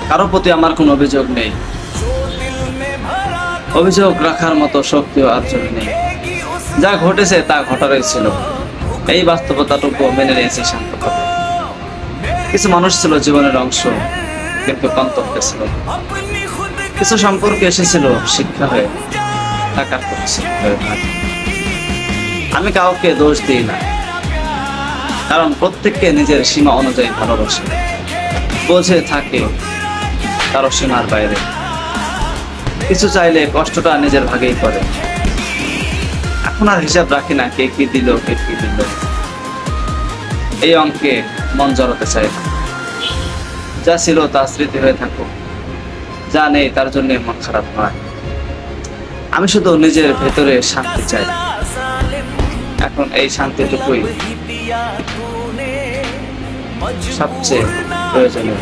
কারো প্রতি আমার কোনো অভিযোগ নেই, অভিযোগ রাখার মতো শক্তিও আর জমি নেই। যা ঘটেছে তা ঘটারই ছিল, এই বাস্তবতাটুকু মেনে নিয়েছি শান্তভাবে। কিছু মানুষ ছিল জীবনের অংশ, কিন্তু গন্তব্যে ছিল না। কিছু সম্পর্ক এসেছিল শিক্ষা হয়ে, টাকার করছে আমি কাউকে দোষ দিই না, কারণ প্রত্যেককে নিজের সীমা অনুযায়ী ভালোবাসে, বোঝে থাকে কারো সীমার বাইরে। কিছু চাইলে কষ্টটা নিজের ভাগেই করে। এখন আর হিসাব রাখি না কে কি দিল কে কি দিল, এই অঙ্কে মন জড়াতে চাই না। যা ছিল তা স্মৃতি হয়ে থাকুক, যা নেই তার জন্য মন খারাপ নয়। আমি শুধু নিজের ভেতরে শান্তি চাই, এখন এই শান্তিটুকুই সবচেয়ে প্রয়োজনীয়।